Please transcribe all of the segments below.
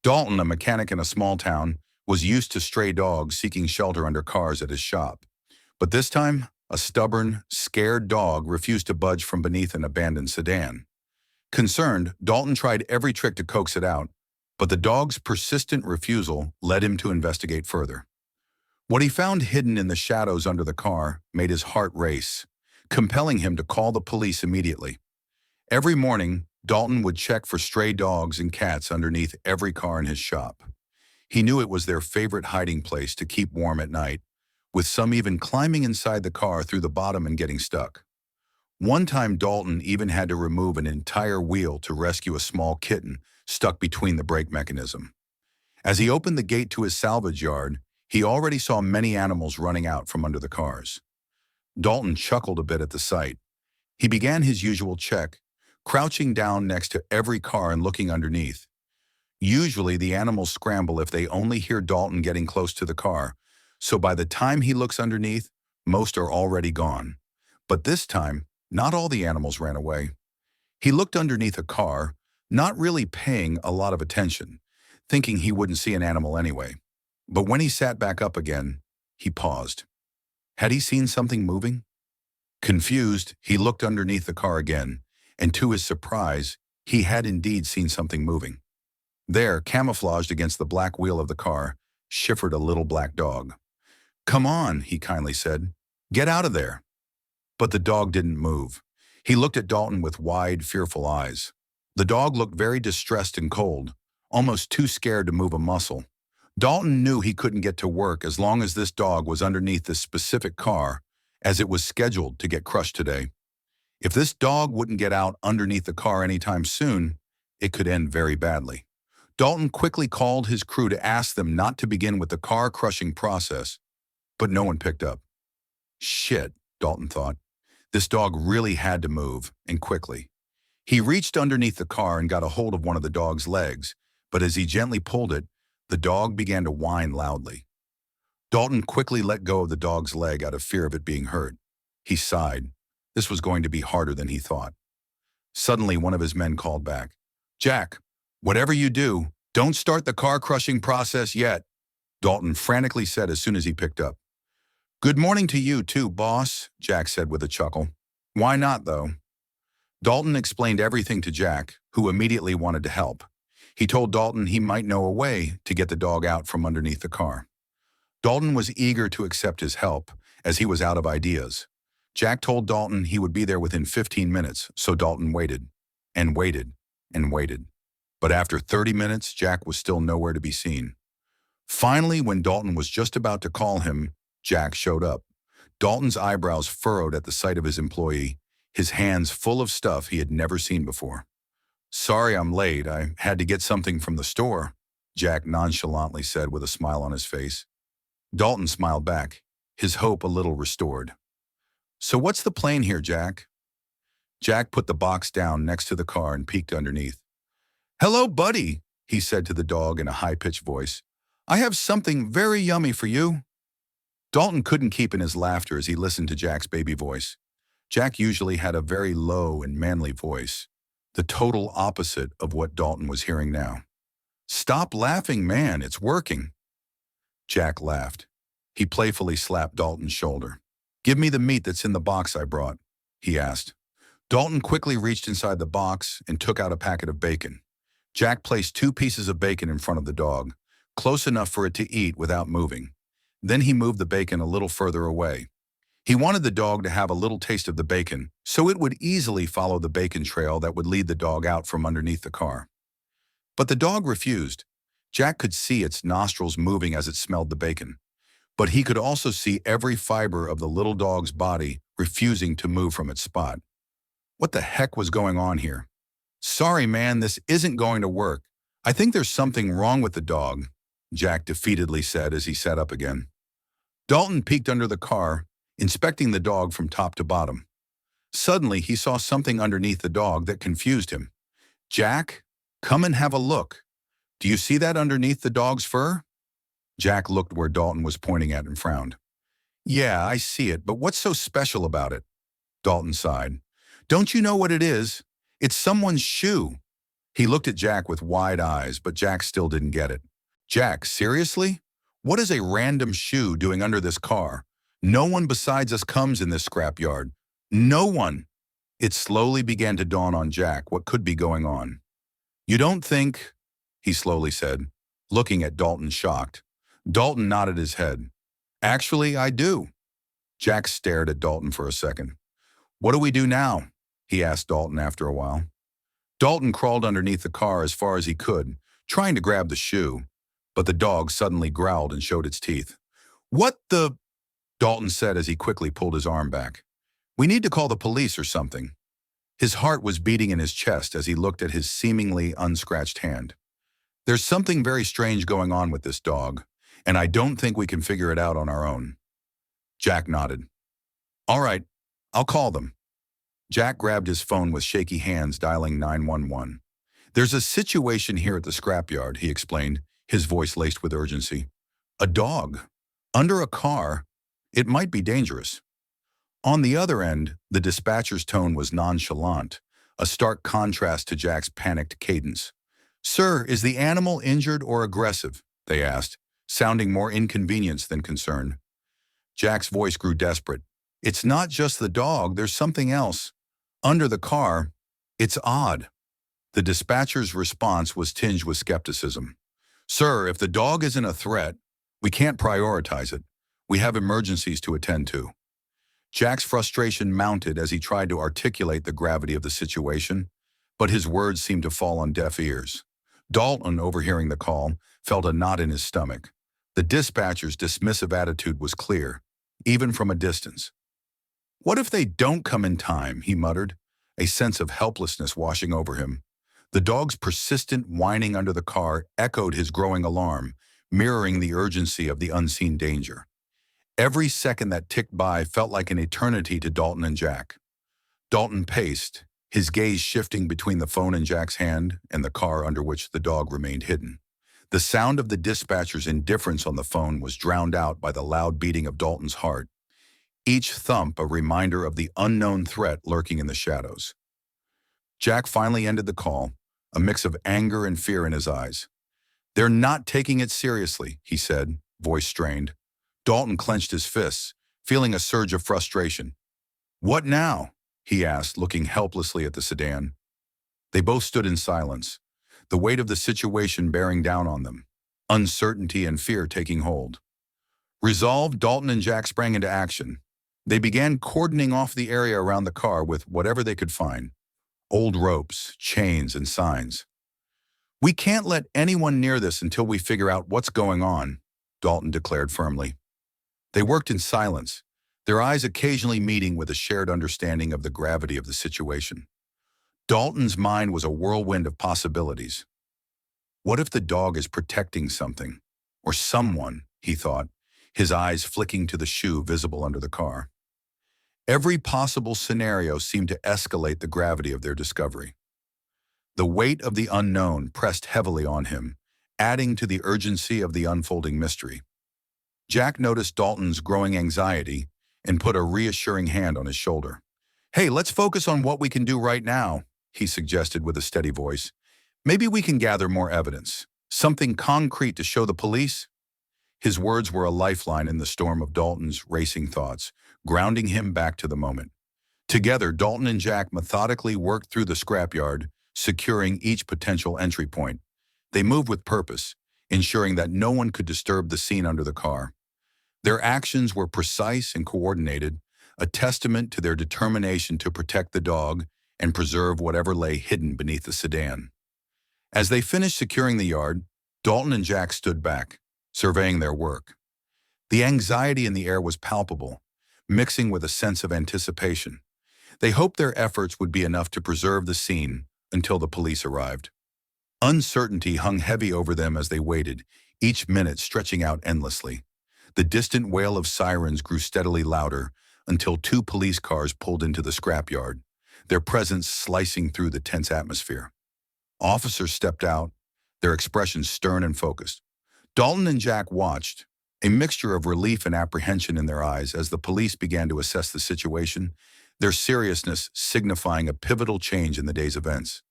Dalton, a mechanic in a small town, was used to stray dogs seeking shelter under cars at his shop. But this time, a stubborn, scared dog refused to budge from beneath an abandoned sedan. Concerned, Dalton tried every trick to coax it out, but the dog's persistent refusal led him to investigate further. What he found hidden in the shadows under the car made his heart race, compelling him to call the police immediately. Every morning, Dalton would check for stray dogs and cats underneath every car in his shop. He knew it was their favorite hiding place to keep warm at night, with some even climbing inside the car through the bottom and getting stuck. One time, Dalton even had to remove an entire wheel to rescue a small kitten stuck between the brake mechanism. As he opened the gate to his salvage yard, he already saw many animals running out from under the cars. Dalton chuckled a bit at the sight. He began his usual check, crouching down next to every car and looking underneath. Usually, the animals scramble if they only hear Dalton getting close to the car, so by the time he looks underneath, most are already gone. But this time, not all the animals ran away. He looked underneath a car, not really paying a lot of attention, thinking he wouldn't see an animal anyway. But when he sat back up again, he paused. Had he seen something moving? Confused, he looked underneath the car again, and to his surprise, he had indeed seen something moving. There, camouflaged against the black wheel of the car, shivered a little black dog. "Come on," he kindly said. "Get out of there." But the dog didn't move. He looked at Dalton with wide, fearful eyes. The dog looked very distressed and cold, almost too scared to move a muscle. Dalton knew he couldn't get to work as long as this dog was underneath this specific car, as it was scheduled to get crushed today. If this dog wouldn't get out underneath the car anytime soon, it could end very badly. Dalton quickly called his crew to ask them not to begin with the car-crushing process, but no one picked up. Shit, Dalton thought. This dog really had to move, and quickly. He reached underneath the car and got a hold of one of the dog's legs, but as he gently pulled it, the dog began to whine loudly. Dalton quickly let go of the dog's leg out of fear of it being hurt. He sighed. This was going to be harder than he thought. Suddenly, one of his men called back. "Jack, whatever you do, don't start the car-crushing process yet," Dalton frantically said as soon as he picked up. "Good morning to you too, boss," Jack said with a chuckle. "Why not, though?" Dalton explained everything to Jack, who immediately wanted to help. He told Dalton he might know a way to get the dog out from underneath the car. Dalton was eager to accept his help, as he was out of ideas. Jack told Dalton he would be there within 15 minutes, so Dalton waited, and waited, and waited. But after 30 minutes, Jack was still nowhere to be seen. Finally, when Dalton was just about to call him, Jack showed up. Dalton's eyebrows furrowed at the sight of his employee, his hands full of stuff he had never seen before. "Sorry I'm late. I had to get something from the store," Jack nonchalantly said with a smile on his face. Dalton smiled back, his hope a little restored. "So what's the plan here, Jack?" Jack put the box down next to the car and peeked underneath. "Hello, buddy," he said to the dog in a high-pitched voice. "I have something very yummy for you." Dalton couldn't keep in his laughter as he listened to Jack's baby voice. Jack usually had a very low and manly voice, the total opposite of what Dalton was hearing now. "Stop laughing, man, it's working." Jack laughed. He playfully slapped Dalton's shoulder. "Give me the meat that's in the box I brought," he asked. Dalton quickly reached inside the box and took out a packet of bacon. Jack placed 2 pieces of bacon in front of the dog, close enough for it to eat without moving. Then he moved the bacon a little further away. He wanted the dog to have a little taste of the bacon, so it would easily follow the bacon trail that would lead the dog out from underneath the car. But the dog refused. Jack could see its nostrils moving as it smelled the bacon. But he could also see every fiber of the little dog's body refusing to move from its spot. What the heck was going on here? "Sorry, man, this isn't going to work. I think there's something wrong with the dog," Jack defeatedly said as he sat up again. Dalton peeked under the car, inspecting the dog from top to bottom. Suddenly, he saw something underneath the dog that confused him. "Jack, come and have a look. Do you see that underneath the dog's fur?" Jack looked where Dalton was pointing at and frowned. "Yeah, I see it, but what's so special about it?" Dalton sighed. "Don't you know what it is? It's someone's shoe." He looked at Jack with wide eyes, but Jack still didn't get it. Jack, seriously? What is a random shoe doing under this car? No one besides us comes in this scrapyard. No one. It slowly began to dawn on Jack what could be going on. You don't think, he slowly said, looking at Dalton shocked. Dalton nodded his head. Actually, I do. Jack stared at Dalton for a second. What do we do now? He asked Dalton after a while. Dalton crawled underneath the car as far as he could, trying to grab the shoe, but the dog suddenly growled and showed its teeth. What the? Dalton said as he quickly pulled his arm back. We need to call the police or something. His heart was beating in his chest as he looked at his seemingly unscratched hand. There's something very strange going on with this dog, and I don't think we can figure it out on our own. Jack nodded. All right, I'll call them. Jack grabbed his phone with shaky hands, dialing 911. There's a situation here at the scrapyard, he explained, his voice laced with urgency. A dog. Under a car. It might be dangerous. On the other end, the dispatcher's tone was nonchalant, a stark contrast to Jack's panicked cadence. Sir, is the animal injured or aggressive? They asked, sounding more inconvenienced than concern. Jack's voice grew desperate. It's not just the dog, there's something else. Under the car, it's odd. The dispatcher's response was tinged with skepticism. Sir, if the dog isn't a threat, we can't prioritize it. We have emergencies to attend to. Jack's frustration mounted as he tried to articulate the gravity of the situation, but his words seemed to fall on deaf ears. Dalton, overhearing the call, felt a knot in his stomach. The dispatcher's dismissive attitude was clear, even from a distance. What if they don't come in time, he muttered, a sense of helplessness washing over him. The dog's persistent whining under the car echoed his growing alarm, mirroring the urgency of the unseen danger. Every second that ticked by felt like an eternity to Dalton and Jack. Dalton paced, his gaze shifting between the phone in Jack's hand and the car under which the dog remained hidden. The sound of the dispatcher's indifference on the phone was drowned out by the loud beating of Dalton's heart, each thump a reminder of the unknown threat lurking in the shadows. Jack finally ended the call, a mix of anger and fear in his eyes. They're not taking it seriously, he said, voice strained. Dalton clenched his fists, feeling a surge of frustration. What now? He asked, looking helplessly at the sedan. They both stood in silence, the weight of the situation bearing down on them, uncertainty and fear taking hold. Resolved, Dalton and Jack sprang into action. They began cordoning off the area around the car with whatever they could find, old ropes, chains, and signs. We can't let anyone near this until we figure out what's going on, Dalton declared firmly. They worked in silence, their eyes occasionally meeting with a shared understanding of the gravity of the situation. Dalton's mind was a whirlwind of possibilities. What if the dog is protecting something, or someone, he thought, his eyes flicking to the shoe visible under the car. Every possible scenario seemed to escalate the gravity of their discovery. The weight of the unknown pressed heavily on him, adding to the urgency of the unfolding mystery. Jack noticed Dalton's growing anxiety and put a reassuring hand on his shoulder. Hey, let's focus on what we can do right now, he suggested with a steady voice. Maybe we can gather more evidence, something concrete to show the police. His words were a lifeline in the storm of Dalton's racing thoughts, grounding him back to the moment. Together, Dalton and Jack methodically worked through the scrapyard, securing each potential entry point. They moved with purpose, ensuring that no one could disturb the scene under the car. Their actions were precise and coordinated, a testament to their determination to protect the dog and preserve whatever lay hidden beneath the sedan. As they finished securing the yard, Dalton and Jack stood back, surveying their work. The anxiety in the air was palpable, mixing with a sense of anticipation. They hoped their efforts would be enough to preserve the scene until the police arrived. Uncertainty hung heavy over them as they waited, each minute stretching out endlessly. The distant wail of sirens grew steadily louder until 2 police cars pulled into the scrapyard, their presence slicing through the tense atmosphere. Officers stepped out, their expressions stern and focused. Dalton and Jack watched, a mixture of relief and apprehension in their eyes as the police began to assess the situation, their seriousness signifying a pivotal change in the day's events.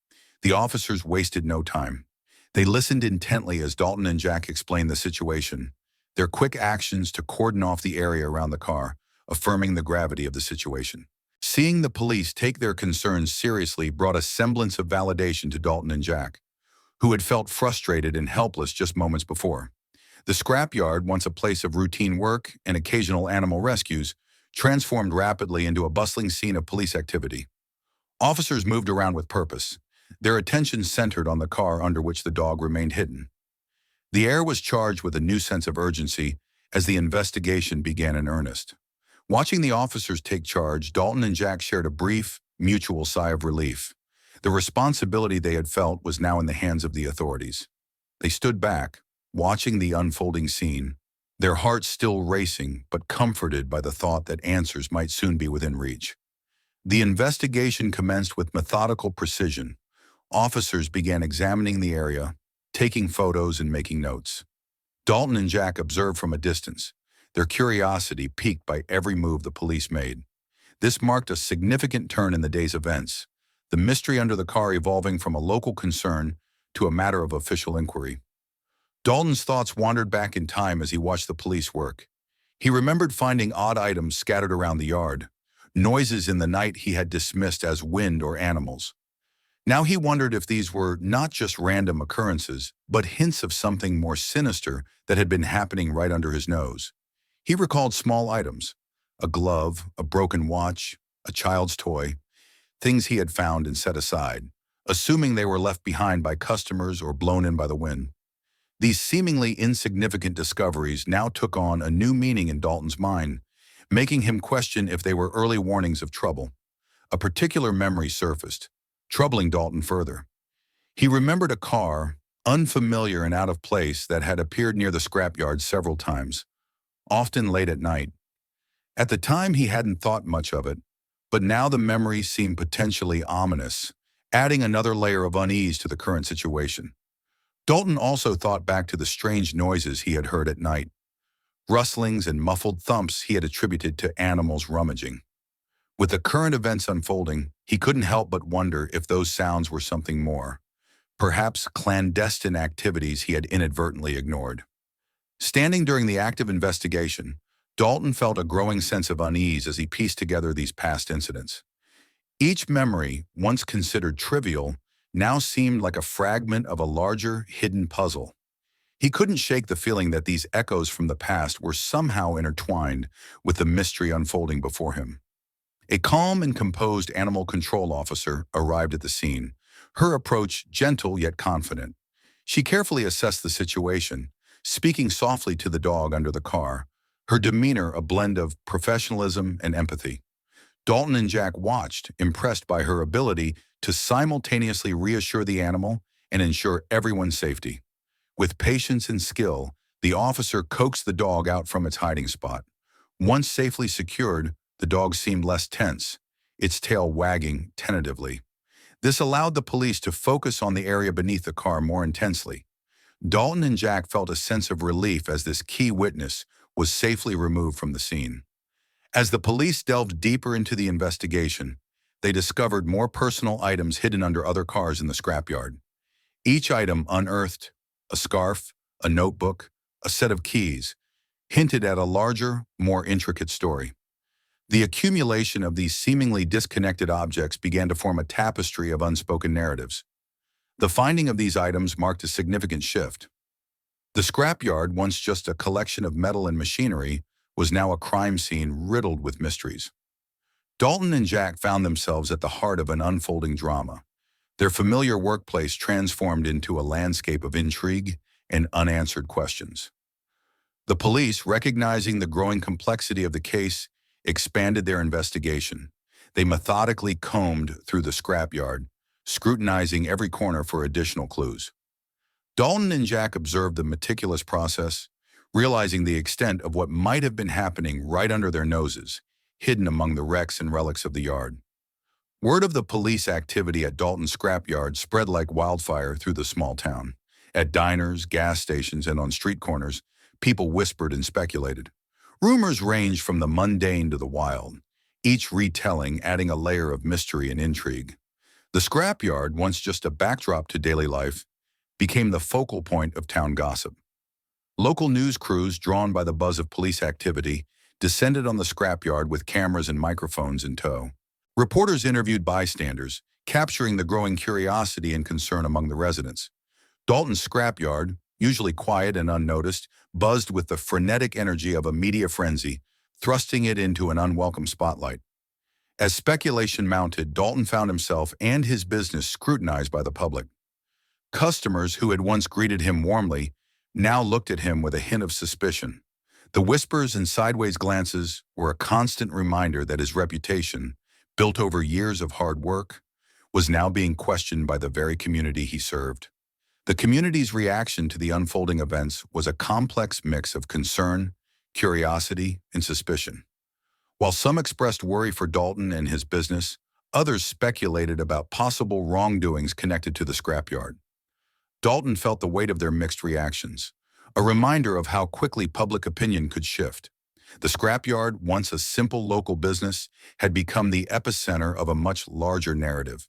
The officers wasted no time. They listened intently as Dalton and Jack explained the situation, their quick actions to cordon off the area around the car, affirming the gravity of the situation. Seeing the police take their concerns seriously brought a semblance of validation to Dalton and Jack, who had felt frustrated and helpless just moments before. The scrapyard, once a place of routine work and occasional animal rescues, transformed rapidly into a bustling scene of police activity. Officers moved around with purpose, their attention centered on the car under which the dog remained hidden. The air was charged with a new sense of urgency as the investigation began in earnest. Watching the officers take charge, Dalton and Jack shared a brief, mutual sigh of relief. The responsibility they had felt was now in the hands of the authorities. They stood back, watching the unfolding scene, their hearts still racing but comforted by the thought that answers might soon be within reach. The investigation commenced with methodical precision. Officers began examining the area, taking photos and making notes. Dalton and Jack observed from a distance, their curiosity piqued by every move the police made. This marked a significant turn in the day's events, the mystery under the car evolving from a local concern to a matter of official inquiry. Dalton's thoughts wandered back in time as he watched the police work. He remembered finding odd items scattered around the yard, noises in the night he had dismissed as wind or animals. Now he wondered if these were not just random occurrences, but hints of something more sinister that had been happening right under his nose. He recalled small items, a glove, a broken watch, a child's toy, things he had found and set aside, assuming they were left behind by customers or blown in by the wind. These seemingly insignificant discoveries now took on a new meaning in Dalton's mind, making him question if they were early warnings of trouble. A particular memory surfaced, troubling Dalton further. He remembered a car, unfamiliar and out of place, that had appeared near the scrapyard several times, often late at night. At the time he hadn't thought much of it, but now the memory seemed potentially ominous, adding another layer of unease to the current situation. Dalton also thought back to the strange noises he had heard at night, rustlings and muffled thumps he had attributed to animals rummaging. With the current events unfolding, he couldn't help but wonder if those sounds were something more, perhaps clandestine activities he had inadvertently ignored. Standing during the active investigation, Dalton felt a growing sense of unease as he pieced together these past incidents. Each memory, once considered trivial, now seemed like a fragment of a larger, hidden puzzle. He couldn't shake the feeling that these echoes from the past were somehow intertwined with the mystery unfolding before him. A calm and composed animal control officer arrived at the scene, her approach gentle yet confident. She carefully assessed the situation, speaking softly to the dog under the car, her demeanor a blend of professionalism and empathy. Dalton and Jack watched, impressed by her ability to simultaneously reassure the animal and ensure everyone's safety. With patience and skill, the officer coaxed the dog out from its hiding spot. Once safely secured, the dog seemed less tense, its tail wagging tentatively. This allowed the police to focus on the area beneath the car more intensely. Dalton and Jack felt a sense of relief as this key witness was safely removed from the scene. As the police delved deeper into the investigation, they discovered more personal items hidden under other cars in the scrapyard. Each item unearthed, a scarf, a notebook, a set of keys, hinted at a larger, more intricate story. The accumulation of these seemingly disconnected objects began to form a tapestry of unspoken narratives. The finding of these items marked a significant shift. The scrapyard, once just a collection of metal and machinery, was now a crime scene riddled with mysteries. Dalton and Jack found themselves at the heart of an unfolding drama. Their familiar workplace transformed into a landscape of intrigue and unanswered questions. The police, recognizing the growing complexity of the case, expanded their investigation. They methodically combed through the scrapyard, scrutinizing every corner for additional clues. Dalton and Jack observed the meticulous process, realizing the extent of what might have been happening right under their noses, hidden among the wrecks and relics of the yard. Word of the police activity at Dalton's scrapyard spread like wildfire through the small town. At diners, gas stations, and on street corners, people whispered and speculated. Rumors ranged from the mundane to the wild, each retelling adding a layer of mystery and intrigue. The scrapyard, once just a backdrop to daily life, became the focal point of town gossip. Local news crews, drawn by the buzz of police activity, descended on the scrapyard with cameras and microphones in tow. Reporters interviewed bystanders, capturing the growing curiosity and concern among the residents. Dalton's scrapyard, usually quiet and unnoticed, buzzed with the frenetic energy of a media frenzy, thrusting it into an unwelcome spotlight. As speculation mounted, Dalton found himself and his business scrutinized by the public. Customers who had once greeted him warmly now looked at him with a hint of suspicion. The whispers and sideways glances were a constant reminder that his reputation, built over years of hard work, was now being questioned by the very community he served. The community's reaction to the unfolding events was a complex mix of concern, curiosity, and suspicion. While some expressed worry for Dalton and his business, others speculated about possible wrongdoings connected to the scrapyard. Dalton felt the weight of their mixed reactions, a reminder of how quickly public opinion could shift. The scrapyard, once a simple local business, had become the epicenter of a much larger narrative.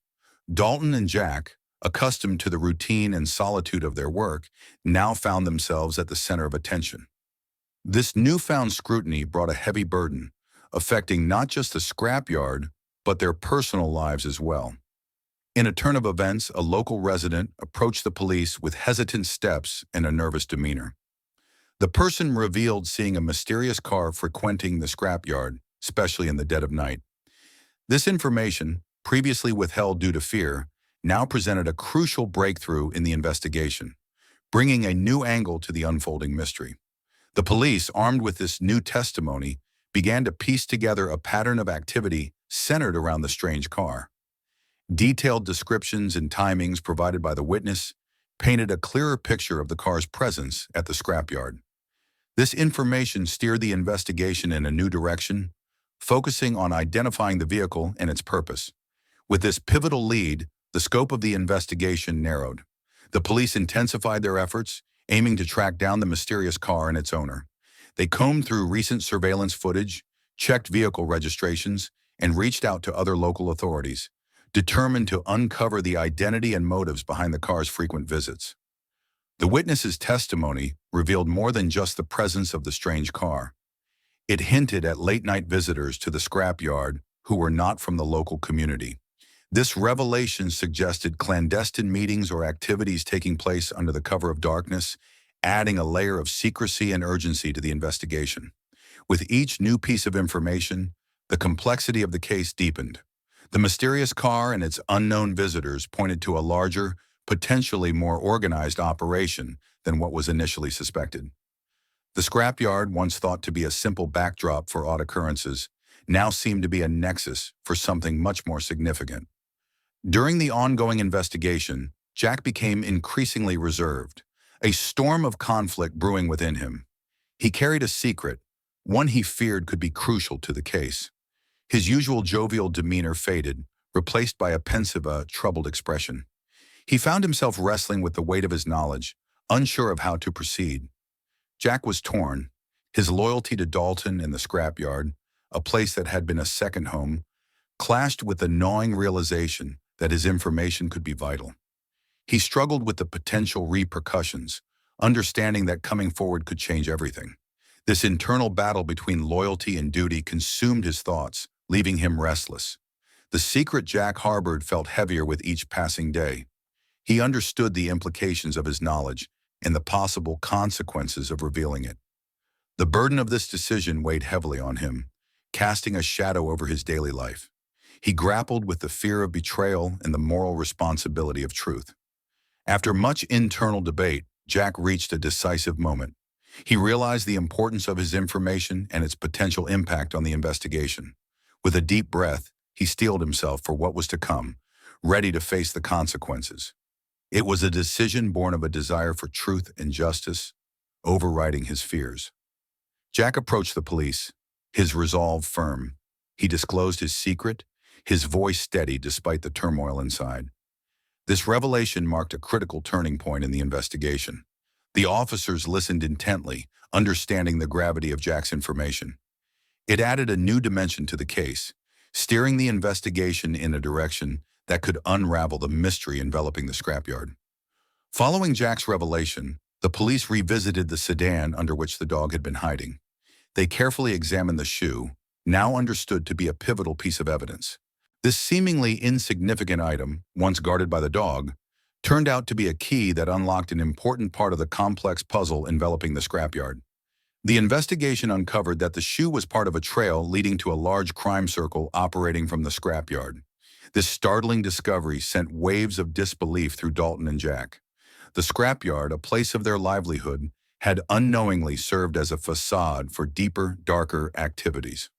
Dalton and Jack, accustomed to the routine and solitude of their work, now found themselves at the center of attention. This newfound scrutiny brought a heavy burden, affecting not just the scrapyard, but their personal lives as well. In a turn of events, a local resident approached the police with hesitant steps and a nervous demeanor. The person revealed seeing a mysterious car frequenting the scrapyard, especially in the dead of night. This information, previously withheld due to fear, now presented a crucial breakthrough in the investigation, bringing a new angle to the unfolding mystery. The police, armed with this new testimony, began to piece together a pattern of activity centered around the strange car. Detailed descriptions and timings provided by the witness painted a clearer picture of the car's presence at the scrapyard. This information steered the investigation in a new direction, focusing on identifying the vehicle and its purpose. With this pivotal lead, the scope of the investigation narrowed. The police intensified their efforts, aiming to track down the mysterious car and its owner. They combed through recent surveillance footage, checked vehicle registrations, and reached out to other local authorities, determined to uncover the identity and motives behind the car's frequent visits. The witness's testimony revealed more than just the presence of the strange car. It hinted at late-night visitors to the scrapyard who were not from the local community. This revelation suggested clandestine meetings or activities taking place under the cover of darkness, adding a layer of secrecy and urgency to the investigation. With each new piece of information, the complexity of the case deepened. The mysterious car and its unknown visitors pointed to a larger, potentially more organized operation than what was initially suspected. The scrapyard, once thought to be a simple backdrop for odd occurrences, now seemed to be a nexus for something much more significant. During the ongoing investigation, Jack became increasingly reserved, a storm of conflict brewing within him. He carried a secret, one he feared could be crucial to the case. His usual jovial demeanor faded, replaced by a pensive, troubled expression. He found himself wrestling with the weight of his knowledge, unsure of how to proceed. Jack was torn. His loyalty to Dalton and the scrapyard, a place that had been a second home, clashed with the gnawing realization that his information could be vital. He struggled with the potential repercussions, understanding that coming forward could change everything. This internal battle between loyalty and duty consumed his thoughts, leaving him restless. The secret Jack harbored felt heavier with each passing day. He understood the implications of his knowledge and the possible consequences of revealing it. The burden of this decision weighed heavily on him, casting a shadow over his daily life. He grappled with the fear of betrayal and the moral responsibility of truth. After much internal debate, Jack reached a decisive moment. He realized the importance of his information and its potential impact on the investigation. With a deep breath, he steeled himself for what was to come, ready to face the consequences. It was a decision born of a desire for truth and justice, overriding his fears. Jack approached the police, his resolve firm. He disclosed his secret, his voice steady despite the turmoil inside. This revelation marked a critical turning point in the investigation. The officers listened intently, understanding the gravity of Jack's information. It added a new dimension to the case, steering the investigation in a direction that could unravel the mystery enveloping the scrapyard. Following Jack's revelation, the police revisited the sedan under which the dog had been hiding. They carefully examined the shoe, now understood to be a pivotal piece of evidence. This seemingly insignificant item, once guarded by the dog, turned out to be a key that unlocked an important part of the complex puzzle enveloping the scrapyard. The investigation uncovered that the shoe was part of a trail leading to a large crime circle operating from the scrapyard. This startling discovery sent waves of disbelief through Dalton and Jack. The scrapyard, a place of their livelihood, had unknowingly served as a facade for deeper, darker activities.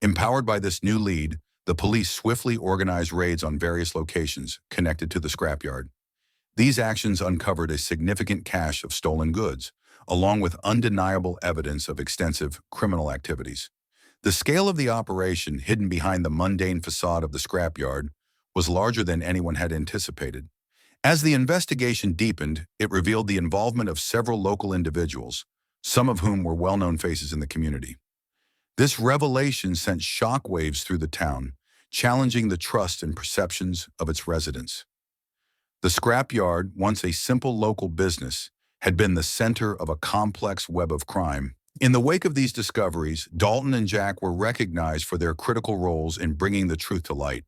Empowered by this new lead, the police swiftly organized raids on various locations connected to the scrapyard. These actions uncovered a significant cache of stolen goods, along with undeniable evidence of extensive criminal activities. The scale of the operation, hidden behind the mundane facade of the scrapyard, was larger than anyone had anticipated. As the investigation deepened, it revealed the involvement of several local individuals, some of whom were well-known faces in the community. This revelation sent shockwaves through the town, challenging the trust and perceptions of its residents. The scrapyard, once a simple local business, had been the center of a complex web of crime. In the wake of these discoveries, Dalton and Jack were recognized for their critical roles in bringing the truth to light.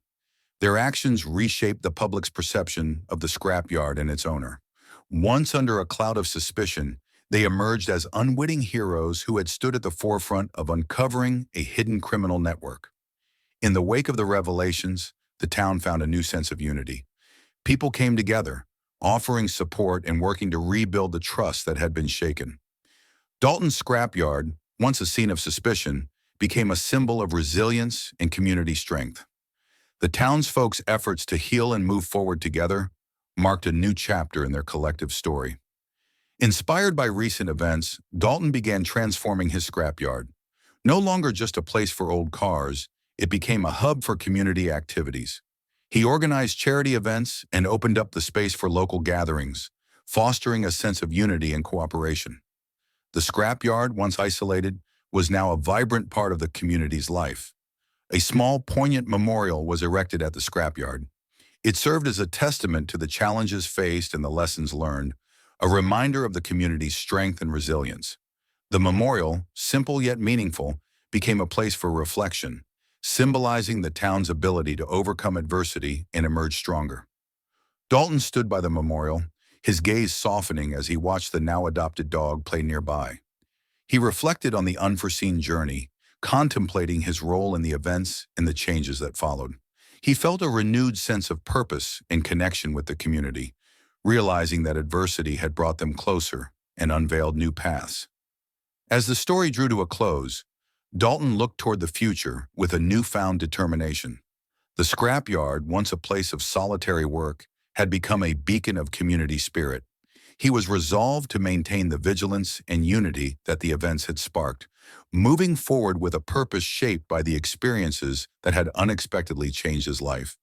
Their actions reshaped the public's perception of the scrapyard and its owner. Once under a cloud of suspicion, they emerged as unwitting heroes who had stood at the forefront of uncovering a hidden criminal network. In the wake of the revelations, the town found a new sense of unity. People came together, offering support and working to rebuild the trust that had been shaken. Dalton's scrapyard, once a scene of suspicion, became a symbol of resilience and community strength. The townsfolk's efforts to heal and move forward together marked a new chapter in their collective story. Inspired by recent events, Dalton began transforming his scrapyard. No longer just a place for old cars, it became a hub for community activities. He organized charity events and opened up the space for local gatherings, fostering a sense of unity and cooperation. The scrapyard, once isolated, was now a vibrant part of the community's life. A small, poignant memorial was erected at the scrapyard. It served as a testament to the challenges faced and the lessons learned, a reminder of the community's strength and resilience. The memorial, simple yet meaningful, became a place for reflection, symbolizing the town's ability to overcome adversity and emerge stronger. Dalton stood by the memorial, his gaze softening as he watched the now-adopted dog play nearby. He reflected on the unforeseen journey, contemplating his role in the events and the changes that followed. He felt a renewed sense of purpose and connection with the community, realizing that adversity had brought them closer and unveiled new paths. As the story drew to a close, Dalton looked toward the future with a newfound determination. The scrapyard, once a place of solitary work, had become a beacon of community spirit. He was resolved to maintain the vigilance and unity that the events had sparked, moving forward with a purpose shaped by the experiences that had unexpectedly changed his life.